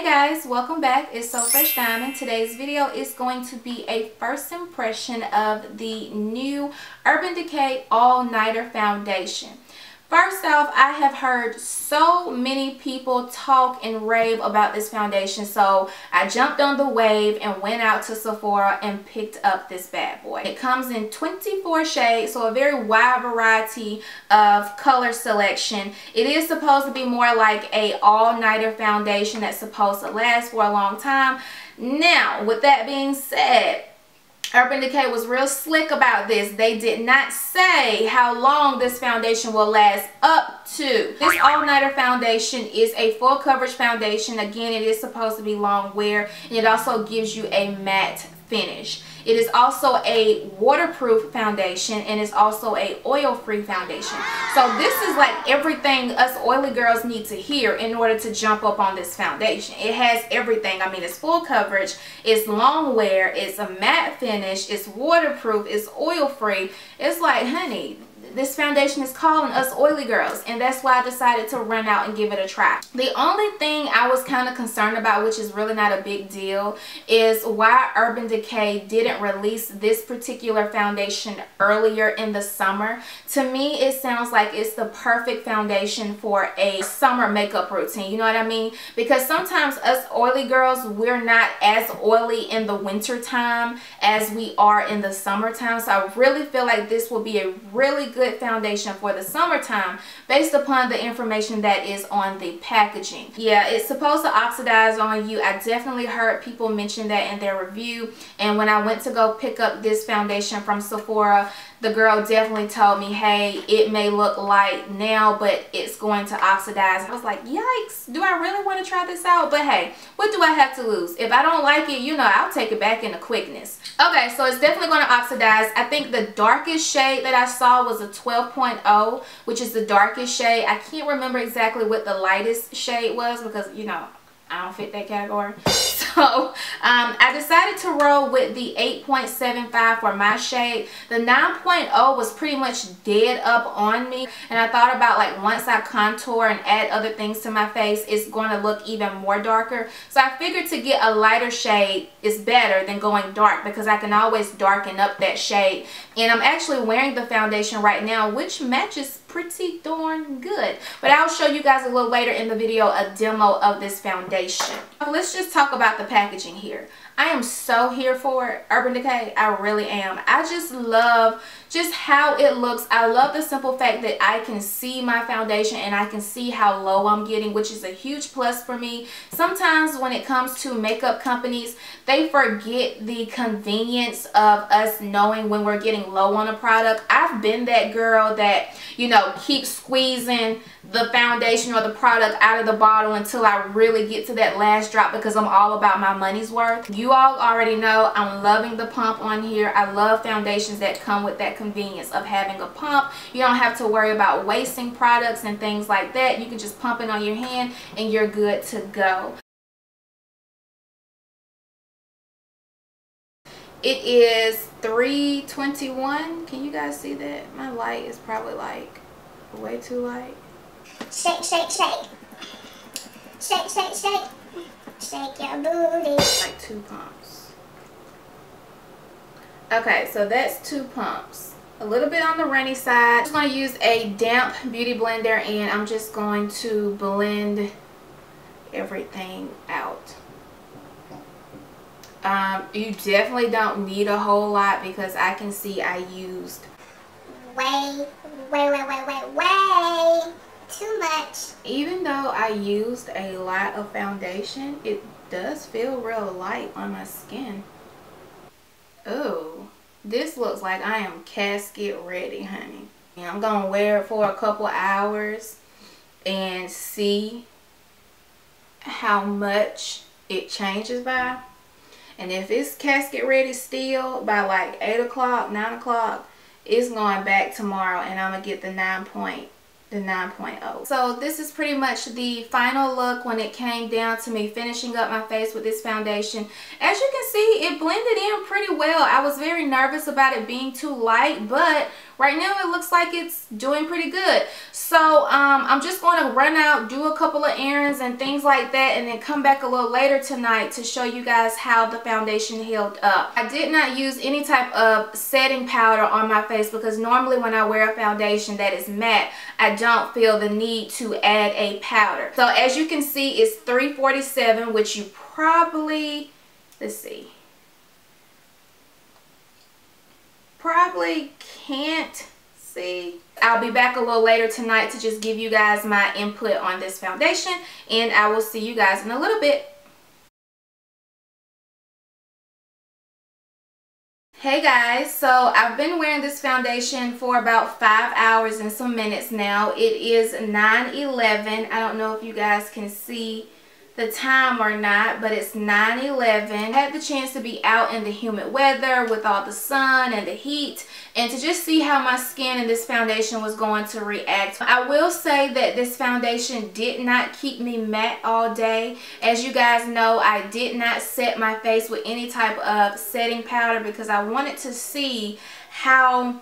Hey guys, welcome back. It's So Fresh Diamond. Today's video is going to be a first impression of the new Urban Decay All Nighter Foundation. First off, I have heard so many people talk and rave about this foundation, so I jumped on the wave and went out to Sephora and picked up this bad boy. It comes in 24 shades, so a very wide variety of color selection. It is supposed to be more like a all-nighter foundation that's supposed to last for a long time. Now, with that being said, Urban Decay was real slick about this. They did not say how long this foundation will last up to. This all-nighter foundation is a full coverage foundation. Again, it is supposed to be long wear, and it also gives you a matte finish. It is also a waterproof foundation, and it's also a oil-free foundation. So this is like everything us oily girls need to hear in order to jump up on this foundation. It has everything. I mean, it's full coverage, it's long wear, it's a matte finish, it's waterproof, it's oil-free. It's like, honey, this foundation is calling us oily girls, and that's why I decided to run out and give it a try. The only thing I was kind of concerned about, which is really not a big deal, is why Urban Decay didn't release this particular foundation earlier in the summer. To me, it sounds like it's the perfect foundation for a summer makeup routine, you know what I mean? Because sometimes us oily girls, we're not as oily in the winter time as we are in the summertime. So I really feel like this will be a really good foundation for the summertime based upon the information that is on the packaging. Yeah, it's supposed to oxidize on you. I definitely heard people mention that in their review, and when I went to go pick up this foundation from Sephora, the girl definitely told me, hey, it may look light now, but it's going to oxidize. I was like, yikes, do I really want to try this out? But hey, what do I have to lose? If I don't like it, you know, I'll take it back in a quickness. Okay, so it's definitely going to oxidize. I think the darkest shade that I saw was a 12.0, which is the darkest shade. I can't remember exactly what the lightest shade was because, you know, I don't fit that category. So I decided to roll with the 8.75 for my shade. The 9.0 was pretty much dead up on me, and I thought about, like, once I contour and add other things to my face, it's going to look even more darker. So I figured to get a lighter shade is better than going dark, because I can always darken up that shade. And I'm actually wearing the foundation right now, which matches pretty darn good. But I'll show you guys a little later in the video a demo of this foundation. Let's just talk about the packaging here. I am so here for it, Urban Decay. I really am. I just love just how it looks. I love the simple fact that I can see my foundation and I can see how low I'm getting, which is a huge plus for me. Sometimes when it comes to makeup companies, they forget the convenience of us knowing when we're getting low on a product. I've been that girl that, you know, keeps squeezing the foundation or the product out of the bottle until I really get to that last drop, because I'm all about my money's worth. You all already know I'm loving the pump on here. I love foundations that come with that convenience of having a pump. You don't have to worry about wasting products and things like that. You can just pump it on your hand and you're good to go. It is 3:21. Can you guys see that? My light is probably like way too light. Shake, shake, shake. Shake, shake, shake. Shake your booty. Like 2 pumps. Okay, so that's 2 pumps. A little bit on the runny side. I'm just going to use a damp beauty blender, and I'm just going to blend everything out. You definitely don't need a whole lot, because I can see I used way too much. Even though I used a lot of foundation, it does feel real light on my skin. Oh, this looks like I am casket ready, honey. And I'm gonna wear it for a couple hours and see how much it changes by. And if it's casket ready still by like 8 o'clock, 9 o'clock, it's going back tomorrow, and I'm gonna get the 9.0. So this is pretty much the final look when it came down to me finishing up my face with this foundation. As you can see, it blended in pretty well. I was very nervous about it being too light, but right now it looks like it's doing pretty good. So I'm just going to run out, do a couple of errands and things like that, and then come back a little later tonight to show you guys how the foundation held up. I did not use any type of setting powder on my face because normally when I wear a foundation that is matte, I don't feel the need to add a powder. So as you can see, it's 347, which you probably, let's see, probably can't see. I'll be back a little later tonight to just give you guys my input on this foundation, and I will see you guys in a little bit. Hey guys, so I've been wearing this foundation for about 5 hours and some minutes now. It is 9:11. I don't know if you guys can see the time or not, but it's 9:11. I had the chance to be out in the humid weather with all the sun and the heat, and to just see how my skin and this foundation was going to react. I will say that this foundation did not keep me matte all day. As you guys know, I did not set my face with any type of setting powder because I wanted to see how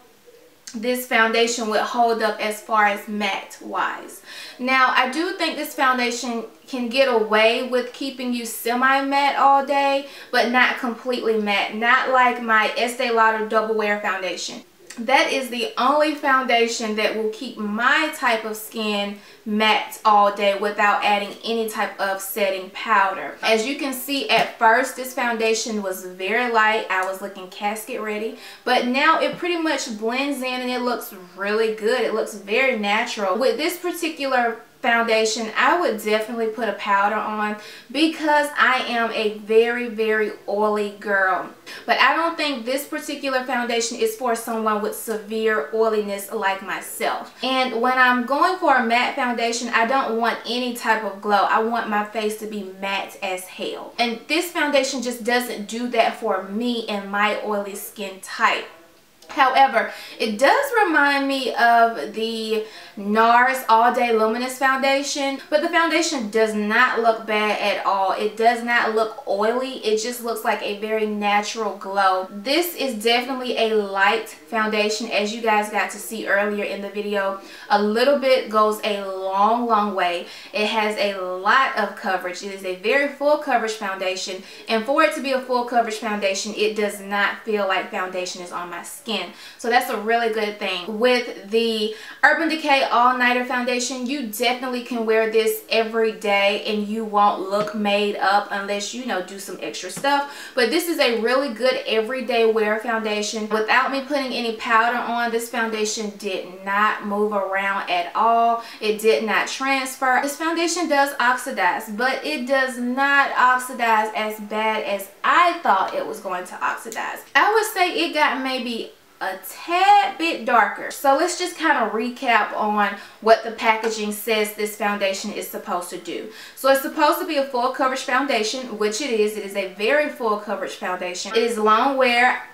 this foundation would hold up as far as matte wise. Now I do think this foundation can get away with keeping you semi-matte all day, but not completely matte, not like my Estee Lauder Double Wear foundation. That is the only foundation that will keep my type of skin matte all day without adding any type of setting powder. As you can see, at first this foundation was very light. I was looking casket ready, but now it pretty much blends in and it looks really good. It looks very natural. With this particular foundation, I would definitely put a powder on because I am a very oily girl. But I don't think this particular foundation is for someone with severe oiliness like myself. And when I'm going for a matte foundation, I don't want any type of glow. I want my face to be matte as hell. And this foundation just doesn't do that for me and my oily skin type. However, it does remind me of the NARS All Day Luminous Foundation, but the foundation does not look bad at all. It does not look oily. It just looks like a very natural glow. This is definitely a light foundation, as you guys got to see earlier in the video. A little bit goes a long way. It has a lot of coverage. It is a very full coverage foundation, and for it to be a full coverage foundation, it does not feel like foundation is on my skin. So that's a really good thing. With the Urban Decay All Nighter Foundation, you definitely can wear this every day and you won't look made up unless you know, do some extra stuff. But this is a really good everyday wear foundation. Without me putting any powder on, this foundation did not move around at all. It did not transfer. This foundation does oxidize, but it does not oxidize as bad as I thought it was going to oxidize. I would say it got maybe a tad bit darker. So let's just kind of recap on what the packaging says this foundation is supposed to do. So it's supposed to be a full coverage foundation, which it is. It is a very full coverage foundation. It is long wear.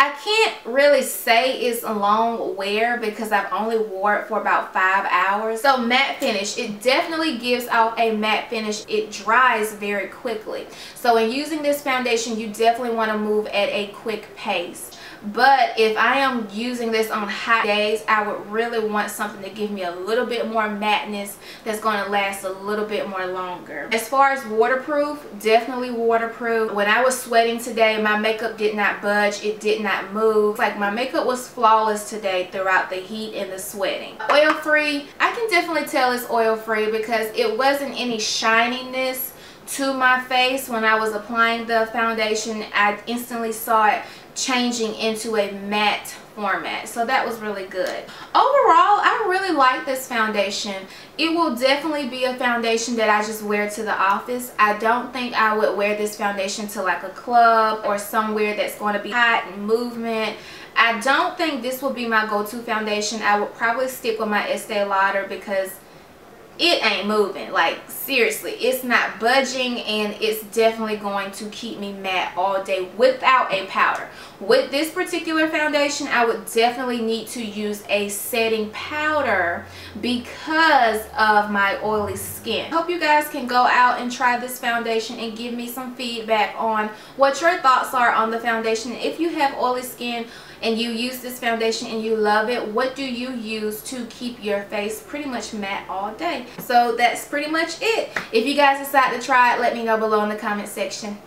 I can't really say it's a long wear because I've only wore it for about 5 hours. So matte finish, it definitely gives out a matte finish. It dries very quickly. So in using this foundation, you definitely want to move at a quick pace. But if I am using this on hot days, I would really want something to give me a little bit more matteness that's going to last a little bit more longer. As far as waterproof, definitely waterproof. When I was sweating today, my makeup did not budge. It did not move. Like my makeup was flawless today throughout the heat and the sweating. Oil free, I can definitely tell it's oil free because it wasn't any shininess to my face when I was applying the foundation. I instantly saw it changing into a matte format, so that was really good. Overall, I really like this foundation. It will definitely be a foundation that I just wear to the office. I don't think I would wear this foundation to like a club or somewhere that's going to be hot and movement. I don't think this will be my go-to foundation. I would probably stick with my Estee Lauder because it ain't moving. Like seriously, it's not budging, and it's definitely going to keep me matte all day without a powder. With this particular foundation, I would definitely need to use a setting powder because of my oily skin. I hope you guys can go out and try this foundation and give me some feedback on what your thoughts are on the foundation. If you have oily skin, and you use this foundation and you love it, what do you use to keep your face pretty much matte all day? So that's pretty much it. If you guys decide to try it, let me know below in the comment section.